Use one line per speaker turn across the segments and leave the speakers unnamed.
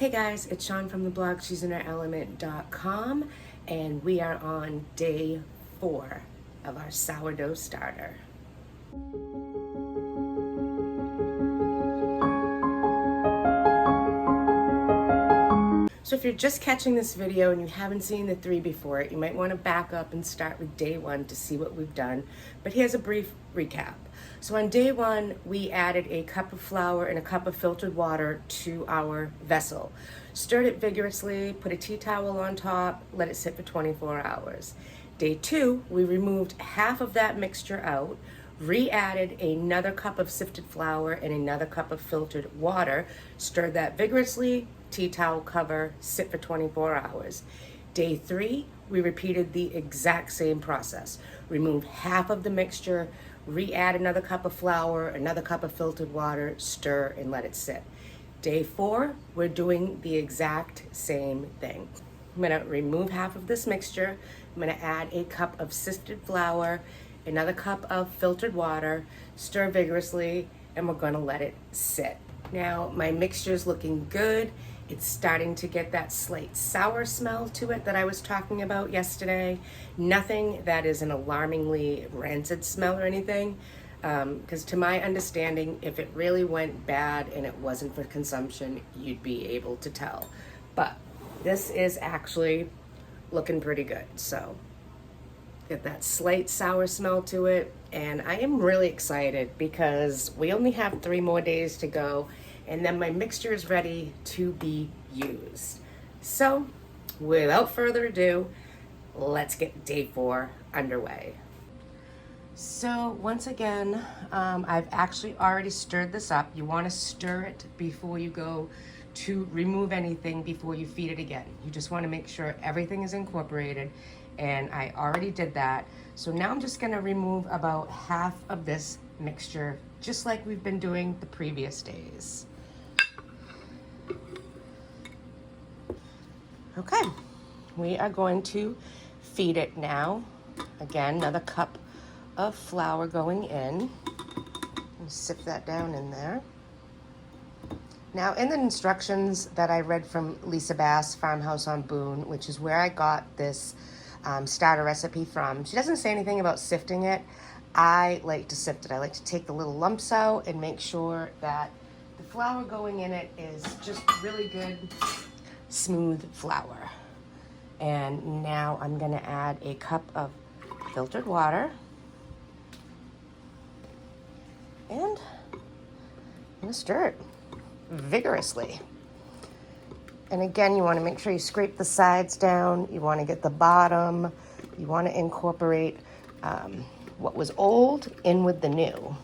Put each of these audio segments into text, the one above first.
Hey guys, it's Shawn from the blog she'sInHerElement.com, and we are on day 4 of our sourdough starter. So if you're just catching this video and you haven't seen the 3 before it, you might want to back up and start with day 1 to see what we've done. But here's a brief recap. So on day 1, we added a cup of flour and a cup of filtered water to our vessel. Stirred it vigorously, put a tea towel on top, let it sit for 24 hours. Day 2, we removed half of that mixture out, re-added another cup of sifted flour and another cup of filtered water, stirred that vigorously, tea towel cover, sit for 24 hours. Day 3, we repeated the exact same process. Remove half of the mixture, re-add another cup of flour, another cup of filtered water, stir and let it sit. Day 4, we're doing the exact same thing. I'm gonna remove half of this mixture. I'm gonna add a cup of sifted flour, another cup of filtered water, stir vigorously, and we're gonna let it sit. Now, my mixture's looking good. It's starting to get that slight sour smell to it that I was talking about yesterday. Nothing that is an alarmingly rancid smell or anything, because to my understanding, if it really went bad and it wasn't for consumption, you'd be able to tell. But this is actually looking pretty good. So, get that slight sour smell to it, and I am really excited because we only have 3 more days to go, and then my mixture is ready to be used. So, without further ado, let's get day 4 underway. So once again, I've actually already stirred this up. You want to stir it before you go to remove anything before you feed it again. You just want to make sure everything is incorporated, and I already did that. So now I'm just going to remove about half of this mixture, just like we've been doing the previous days. Okay, we are going to feed it now. Again, another cup of flour going in. Sip that down in there. Now, in the instructions that I read from Lisa Bass, Farmhouse on Boone, which is where I got this starter recipe from, she doesn't say anything about sifting it. I like to sift it. I like to take the little lumps out and make sure that the flour going in it is just really good, smooth flour. And now I'm gonna add a cup of filtered water. And I'm gonna stir it vigorously. And again, you wanna make sure you scrape the sides down. You wanna get the bottom. You wanna incorporate what was old in with the new.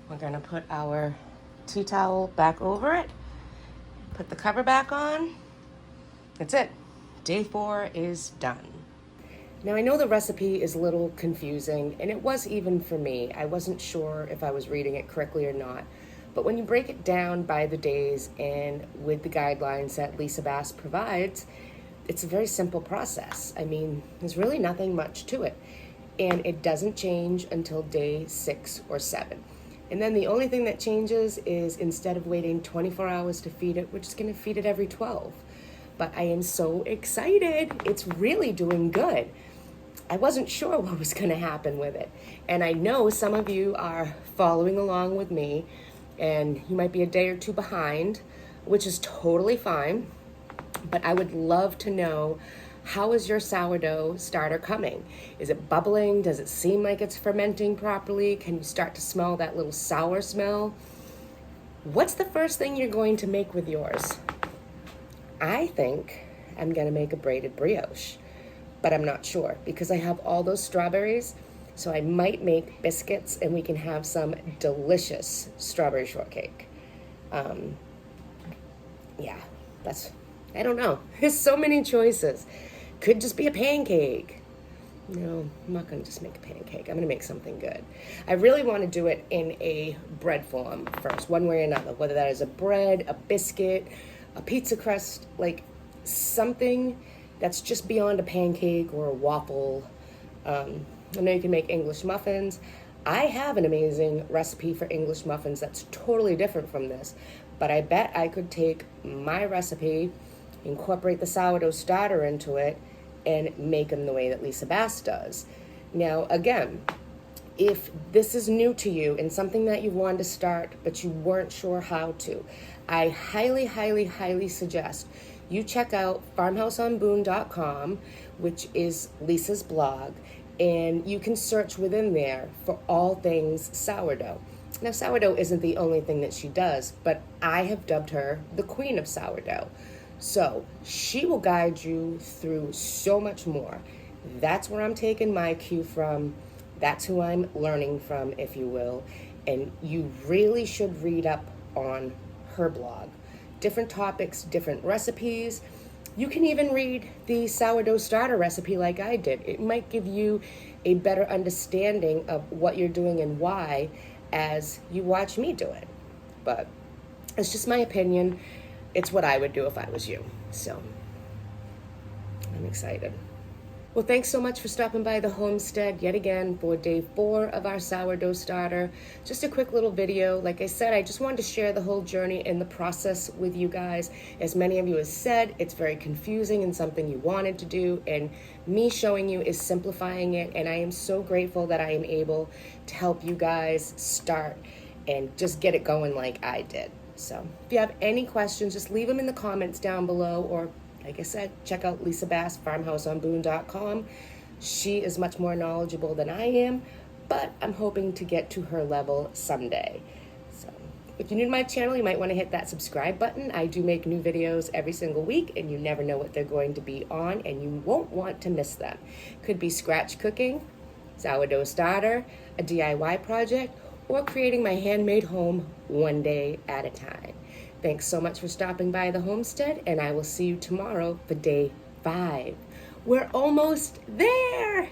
We're gonna put our tea towel back over it, put the cover back on. That's it. Day 4 is done. Now I know the recipe is a little confusing, and it was even for me. I wasn't sure if I was reading it correctly or not. But when you break it down by the days and with the guidelines that Lisa Bass provides, it's a very simple process. I mean, there's really nothing much to it. And it doesn't change until day 6 or 7. And then the only thing that changes is instead of waiting 24 hours to feed it, we're just gonna feed it every 12. But I am so excited. It's really doing good. I wasn't sure what was gonna happen with it. And I know some of you are following along with me, and you might be a day or 2 behind, which is totally fine. But I would love to know, how is your sourdough starter coming? Is it bubbling? Does it seem like it's fermenting properly? Can you start to smell that little sour smell? What's the first thing you're going to make with yours? I think I'm gonna make a braided brioche, but I'm not sure because I have all those strawberries, so I might make biscuits and we can have some delicious strawberry shortcake. Yeah, I don't know. There's so many choices. Could just be a pancake. No, I'm not going to just make a pancake. I'm going to make something good. I really want to do it in a bread form first, one way or another, whether that is a bread, a biscuit, a pizza crust, like something that's just beyond a pancake or a waffle. I know you can make English muffins. I have an amazing recipe for English muffins that's totally different from this, but I bet I could take my recipe, incorporate the sourdough starter into it, and make them the way that Lisa Bass does. Now, again, if this is new to you and something that you wanted to start but you weren't sure how to, I highly, highly, highly suggest you check out farmhouseonboone.com, which is Lisa's blog, and you can search within there for all things sourdough. Now, sourdough isn't the only thing that she does, but I have dubbed her the queen of sourdough. So she will guide you through so much more. That's where I'm taking my cue from. That's who I'm learning from, if you will. And you really should read up on her blog. Different topics, different recipes. You can even read the sourdough starter recipe like I did. It might give you a better understanding of what you're doing and why as you watch me do it. But it's just my opinion. It's what I would do if I was you. So I'm excited. Well, thanks so much for stopping by the homestead yet again for day 4 of our sourdough starter. Just a quick little video. Like I said, I just wanted to share the whole journey and the process with you guys. As many of you have said, it's very confusing and something you wanted to do, and me showing you is simplifying it, and I am so grateful that I am able to help you guys start and just get it going like I did. So if you have any questions, just leave them in the comments down below, or like I said, check out Lisa Bass, farmhouseonboone.com. She is much more knowledgeable than I am, but I'm hoping to get to her level someday. So if you're new to my channel, you might want to hit that subscribe button. I do make new videos every single week, and you never know what they're going to be on, and you won't want to miss them. Could be scratch cooking, sourdough starter, a DIY project, or creating my handmade home one day at a time. Thanks so much for stopping by the homestead, and I will see you tomorrow for day 5. We're almost there!